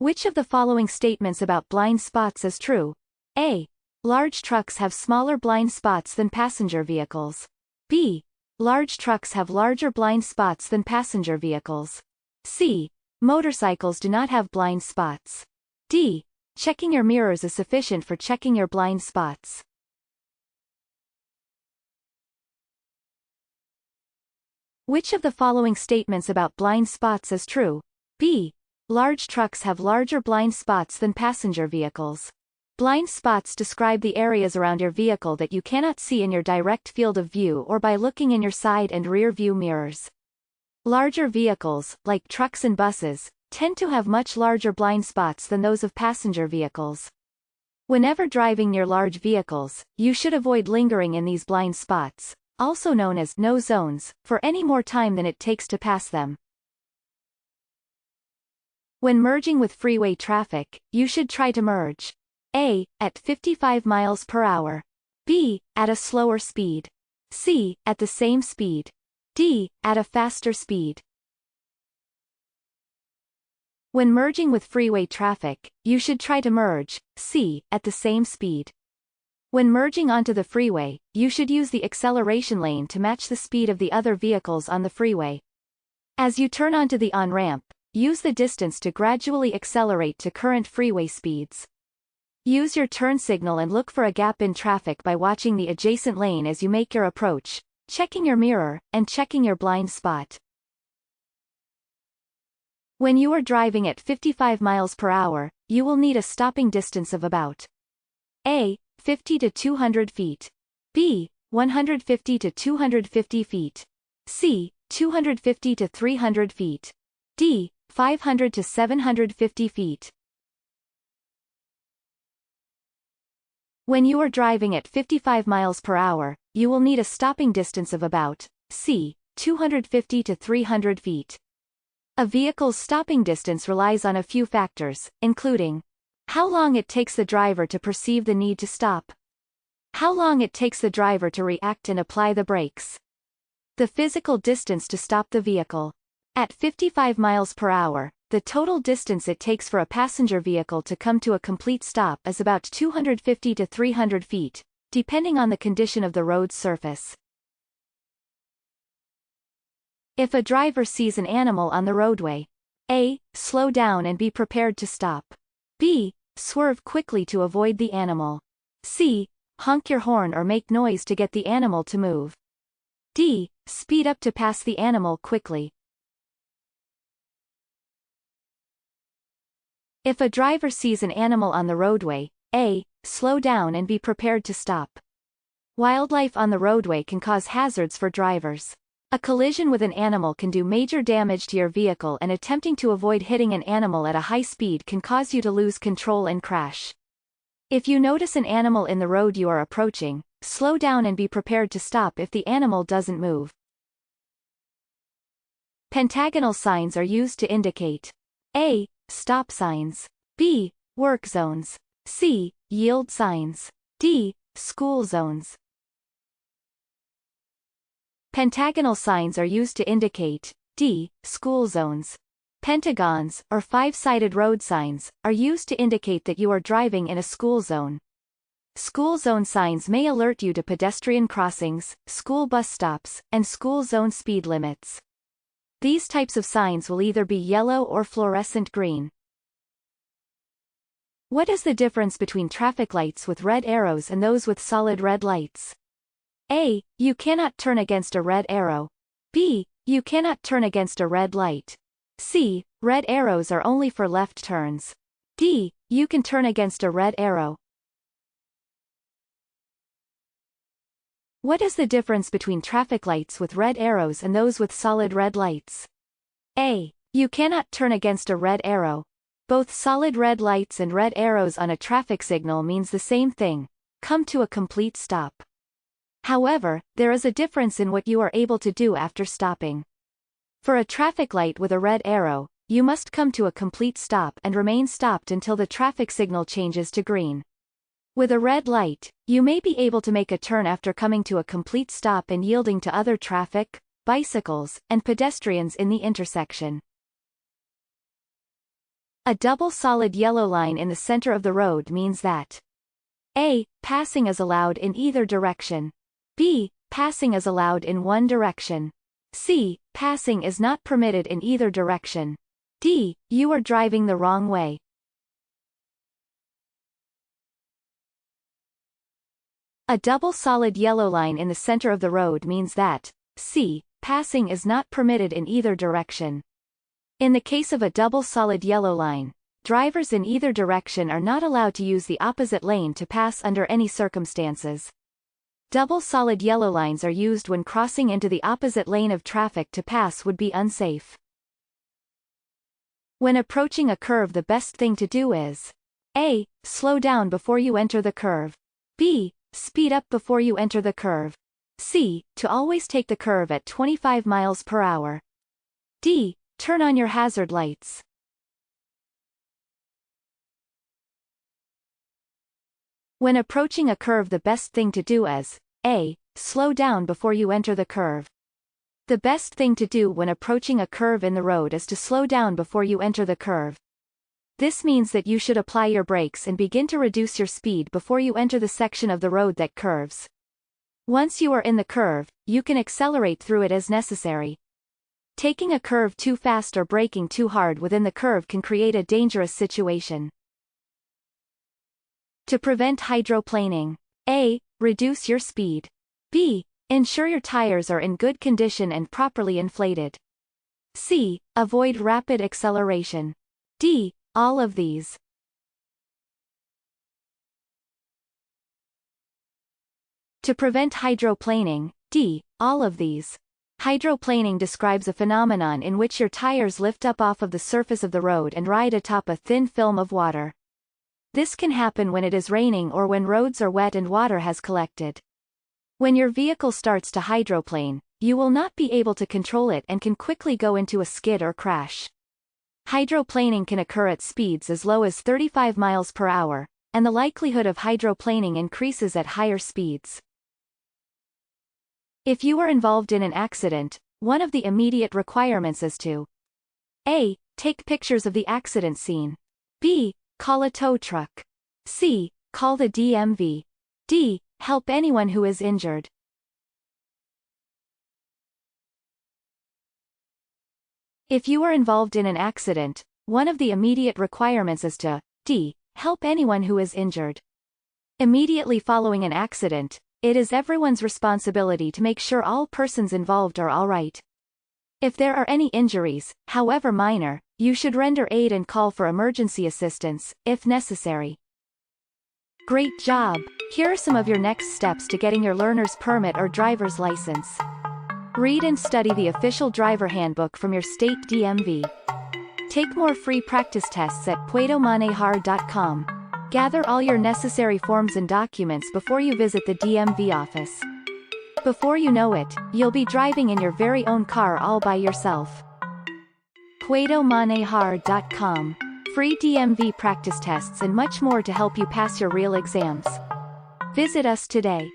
Which of the following statements about blind spots is true? A. Large trucks have smaller blind spots than passenger vehicles. B. Large trucks have larger blind spots than passenger vehicles. C. Motorcycles do not have blind spots. D. Checking your mirrors is sufficient for checking your blind spots. Which of the following statements about blind spots is true? B. Large trucks have larger blind spots than passenger vehicles. Blind spots describe the areas around your vehicle that you cannot see in your direct field of view or by looking in your side and rear view mirrors. Larger vehicles, like trucks and buses, tend to have much larger blind spots than those of passenger vehicles. Whenever driving near large vehicles, you should avoid lingering in these blind spots, also known as no zones, for any more time than it takes to pass them. When merging with freeway traffic, you should try to merge. A. At 55 miles per hour. B. At a slower speed. C. At the same speed. D. At a faster speed. When merging with freeway traffic, you should try to merge. C. At the same speed. When merging onto the freeway, you should use the acceleration lane to match the speed of the other vehicles on the freeway. As you turn onto the on-ramp, use the distance to gradually accelerate to current freeway speeds. Use your turn signal and look for a gap in traffic by watching the adjacent lane as you make your approach, checking your mirror, and checking your blind spot. When you are driving at 55 miles per hour, you will need a stopping distance of about A. 50 to 200 feet. B. 150 to 250 feet. C. 250 to 300 feet. D. 500 to 750 feet. When you are driving at 55 miles per hour, you will need a stopping distance of about C. 250 to 300 feet. A vehicle's stopping distance relies on a few factors, including how long it takes the driver to perceive the need to stop, how long it takes the driver to react and apply the brakes, the physical distance to stop the vehicle. At 55 miles per hour, the total distance it takes for a passenger vehicle to come to a complete stop is about 250 to 300 feet, depending on the condition of the road's surface. If a driver sees an animal on the roadway, A. Slow down and be prepared to stop. B. Swerve quickly to avoid the animal. C. Honk your horn or make noise to get the animal to move. D. Speed up to pass the animal quickly. If a driver sees an animal on the roadway, A. Slow down and be prepared to stop. Wildlife on the roadway can cause hazards for drivers. A collision with an animal can do major damage to your vehicle, and attempting to avoid hitting an animal at a high speed can cause you to lose control and crash. If you notice an animal in the road you are approaching, slow down and be prepared to stop if the animal doesn't move. Pentagonal signs are used to indicate A. Stop signs. B. Work zones. C. Yield signs. D. School zones. Pentagonal signs are used to indicate D. School zones. Pentagons, or five-sided road signs, are used to indicate that you are driving in a school zone. School zone signs may alert you to pedestrian crossings, school bus stops, and school zone speed limits. These types of signs will either be yellow or fluorescent green. What is the difference between traffic lights with red arrows and those with solid red lights? A. You cannot turn against a red arrow. B. You cannot turn against a red light. C. Red arrows are only for left turns. D. You can turn against a red arrow. What is the difference between traffic lights with red arrows and those with solid red lights? A. You cannot turn against a red arrow. Both solid red lights and red arrows on a traffic signal means the same thing: come to a complete stop. However, there is a difference in what you are able to do after stopping. For a traffic light with a red arrow, you must come to a complete stop and remain stopped until the traffic signal changes to green. With a red light, you may be able to make a turn after coming to a complete stop and yielding to other traffic, bicycles, and pedestrians in the intersection. A double solid yellow line in the center of the road means that A. Passing is allowed in either direction. B. Passing is allowed in one direction. C. Passing is not permitted in either direction. D. You are driving the wrong way. A double solid yellow line in the center of the road means that C. Passing is not permitted in either direction. In the case of a double solid yellow line, drivers in either direction are not allowed to use the opposite lane to pass under any circumstances. Double solid yellow lines are used when crossing into the opposite lane of traffic to pass would be unsafe. When approaching a curve, the best thing to do is A. Slow down before you enter the curve. B. Speed up before you enter the curve. C. To always take the curve at 25 miles per hour. D. Turn on your hazard lights. When approaching a curve, the best thing to do is A. Slow down before you enter the curve. The best thing to do when approaching a curve in the road is to slow down before you enter the curve. This means that you should apply your brakes and begin to reduce your speed before you enter the section of the road that curves. Once you are in the curve, you can accelerate through it as necessary. Taking a curve too fast or braking too hard within the curve can create a dangerous situation. To prevent hydroplaning. A. Reduce your speed. B. Ensure your tires are in good condition and properly inflated. C. Avoid rapid acceleration. D. All of these. To prevent hydroplaning. D. All of these. Hydroplaning describes a phenomenon in which your tires lift up off of the surface of the road and ride atop a thin film of water. This can happen when it is raining or when roads are wet and water has collected. When your vehicle starts to hydroplane, you will not be able to control it and can quickly go into a skid or crash. Hydroplaning can occur at speeds as low as 35 miles per hour, and the likelihood of hydroplaning increases at higher speeds. If you are involved in an accident, one of the immediate requirements is to A. Take pictures of the accident scene. B. Call a tow truck. C. Call the DMV. D. Help anyone who is injured. If you are involved in an accident, one of the immediate requirements is to D. Help anyone who is injured. Immediately following an accident, it is everyone's responsibility to make sure all persons involved are all right. If there are any injuries, however minor, you should render aid and call for emergency assistance, if necessary. Great job! Here are some of your next steps to getting your learner's permit or driver's license. Read and study the official driver handbook from your state DMV. Take more free practice tests at puedomanejar.com. Gather all your necessary forms and documents before you visit the DMV office. Before you know it, you'll be driving in your very own car all by yourself. puedomanejar.com. Free DMV practice tests and much more to help you pass your real exams. Visit us today.